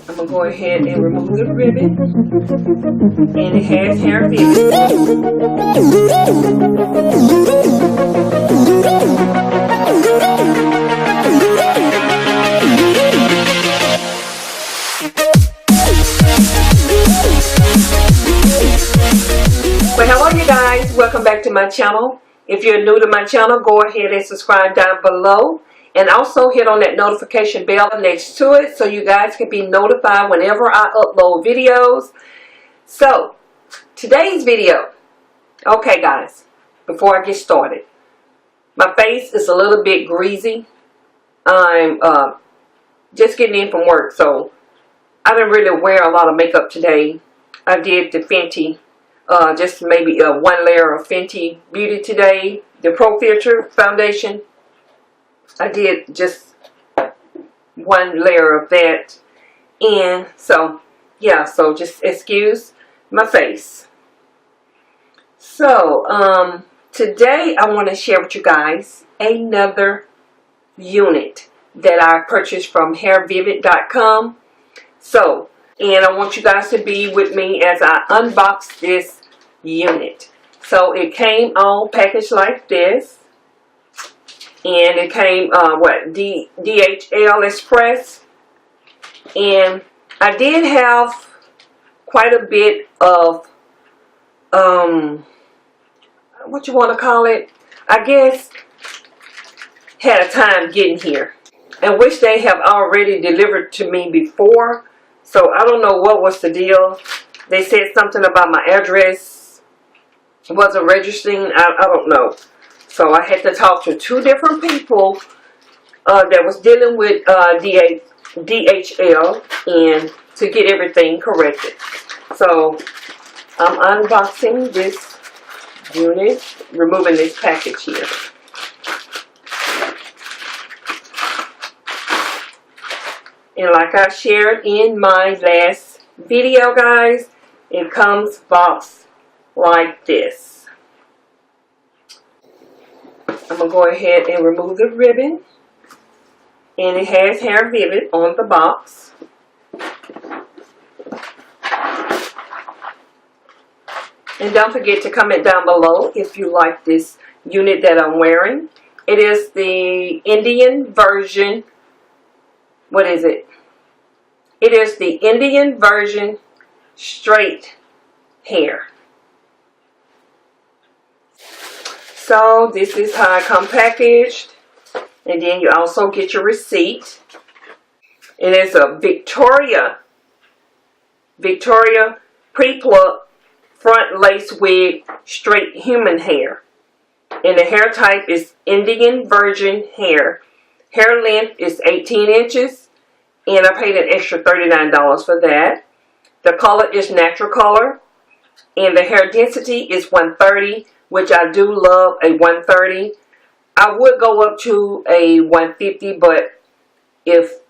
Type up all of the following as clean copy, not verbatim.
I'm going to go ahead and remove the ribbon. And it has HAIRVIVI. Well, hello you guys. Welcome back to my channel. If you're new to my channel, go ahead and subscribe down below. And also hit on that notification bell next to it so you guys can be notified whenever I upload videos. So, today's video. Okay guys, before I get started. My face is a little bit greasy. I'm just getting in from work, so I didn't really wear a lot of makeup today. I did the Fenty, just maybe one layer of Fenty Beauty today. The Pro Filter foundation. I did just one layer of that, and so yeah, so just excuse my face. So today I want to share with you guys another unit that I purchased from HAIRVIVI.com. So, and I want you guys to be with me as I unbox this unit. So it came all packaged like this. And it came, DHL Express. And I did have quite a bit of, what you want to call it? I guess, had a time getting here. And which they have already delivered to me before. So I don't know what was the deal. They said something about my address wasn't registering. I don't know. So I had to talk to two different people that was dealing with DHL and to get everything corrected. So I'm unboxing this unit, removing this package here. And like I shared in my last video, guys, it comes boxed like this. I'm going to go ahead and remove the ribbon. And it has HAIRVIVI on the box. And don't forget to comment down below if you like this unit that I'm wearing. It is the Indian version. What is it? It is the Indian version straight hair. So this is how it comes packaged, and then you also get your receipt. And it's a Victoria pre-plucked front lace wig, straight human hair, and the hair type is Indian virgin hair. Hair length is 18 inches, and I paid an extra $39 for that. The color is natural color, and the hair density is 130. Which I do love a 130. I would go up to a 150, but if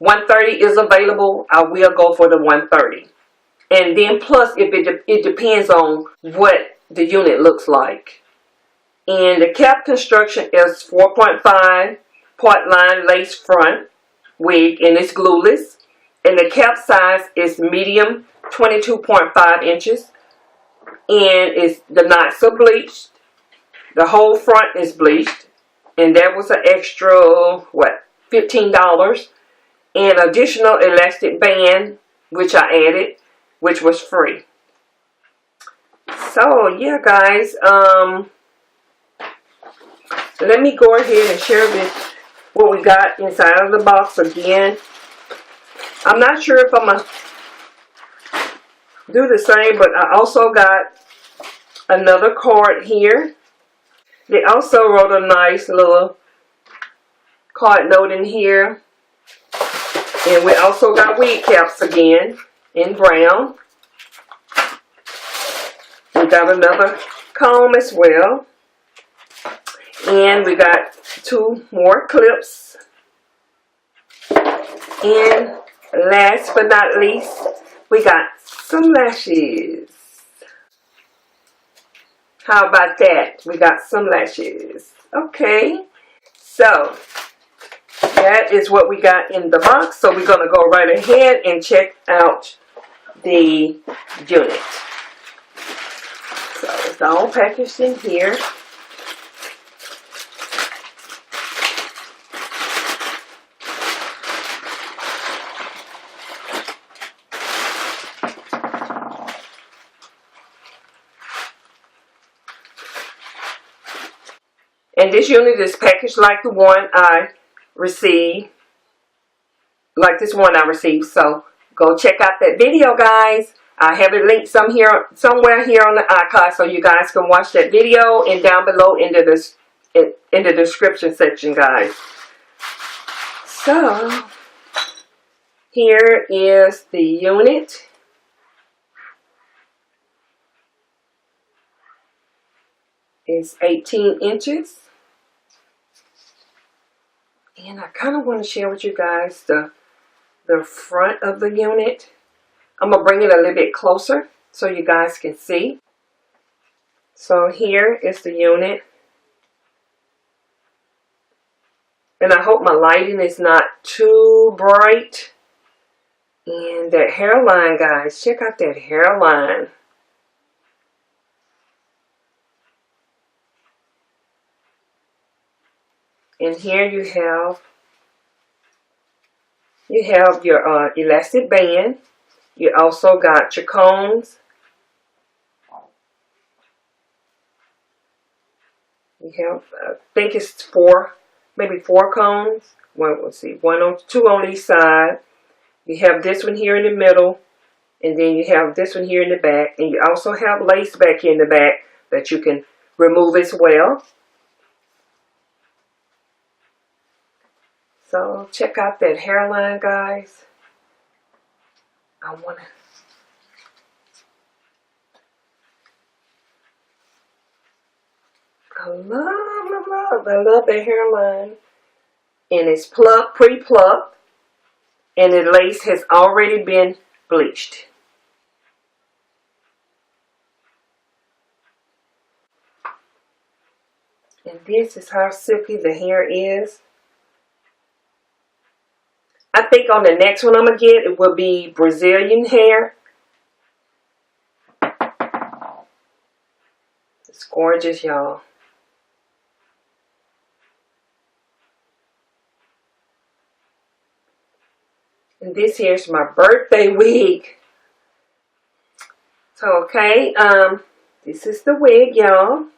130 is available, I will go for the 130. And then plus, if it depends on what the unit looks like. And the cap construction is 4.5 part line lace front wig, and it's glueless. And the cap size is medium, 22.5 inches. And the knots are bleached. The whole front is bleached. And that was an extra, what, $15. And additional elastic band, which I added, which was free. So, yeah, guys. Let me go ahead and share what we got inside of the box again. I'm not sure if I'm going to do the same, but I also got another card here. They also wrote a nice little card note in here. And we also got wig caps again in brown. We got another comb as well. And we got two more clips. And last but not least, we got some lashes. How about that? We got some lashes. Okay. So, that is what we got in the box. So we're going to go right ahead and check out the unit. So it's all packaged in here. And this unit is packaged like the one I received. So go check out that video, guys. I have it linked somewhere here on the icon so you guys can watch that video, and down below in the description section, guys. So here is the unit. It's 18 inches. And I kind of want to share with you guys the front of the unit. I'm going to bring it a little bit closer so you guys can see. So here is the unit. And I hope my lighting is not too bright. And that hairline, guys. Check out that hairline. And here you have your elastic band. You also got your combs. You have, I think it's maybe four combs. Well, let's see, two on each side. You have this one here in the middle, and then you have this one here in the back, and you also have lace back here in the back that you can remove as well. So check out that hairline, guys. I love the hairline. And it's pre-plucked. And the lace has already been bleached. And this is how silky the hair is. I think on the next one I'm going to get, it will be Brazilian hair. It's gorgeous, y'all. And this here's my birthday wig. So, okay, this is the wig, y'all.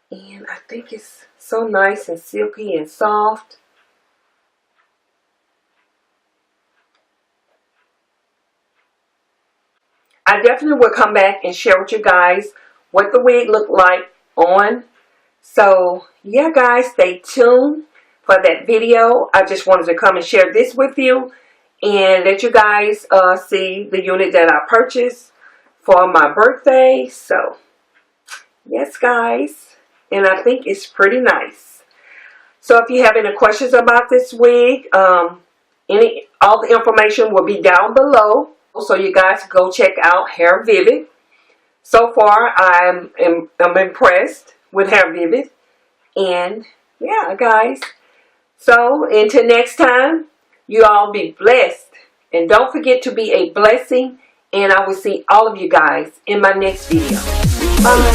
And I think it's so nice and silky and soft. I definitely will come back and share with you guys what the wig looked like on. So, yeah, guys, stay tuned for that video. I just wanted to come and share this with you and let you guys see the unit that I purchased for my birthday. So, yes, guys, and I think it's pretty nice. So, if you have any questions about this wig, all the information will be down below. So you guys go check out HAIRVIVI. So far, I'm impressed with HAIRVIVI. And yeah, guys. So until next time, you all be blessed. And don't forget to be a blessing. And I will see all of you guys in my next video. Bye.